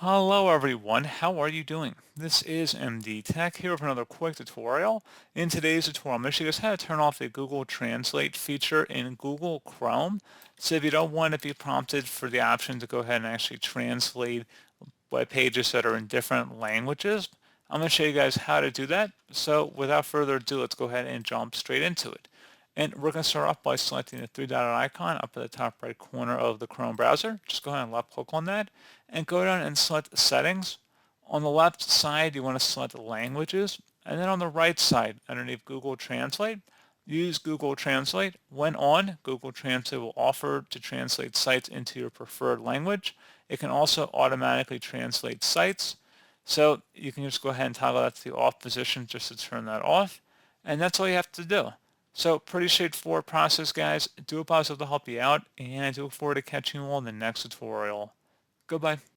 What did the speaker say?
Hello everyone, how are you doing? This is MD Tech here with another quick tutorial. In today's tutorial, I'm going to show you guys how to turn off the Google Translate feature in Google Chrome. So if you don't want to be prompted for the option to go ahead and actually translate web pages that are in different languages, I'm going to show you guys how to do that. So without further ado, let's go ahead and jump straight into it. And we're going to start off by selecting the three-dotted icon up at the top right corner of the Chrome browser. Just go ahead and left click on that and go down and select settings. On the left side, you want to select languages. And then on the right side, underneath Google Translate, use Google Translate. When on, Google Translate will offer to translate sites into your preferred language. It can also automatically translate sites. So you can just go ahead and toggle that to the off position just to turn that off. And that's all you have to do. So pretty straightforward process, guys. Do hope I was able to help you out, and I do look forward to catching you all in the next tutorial. Goodbye.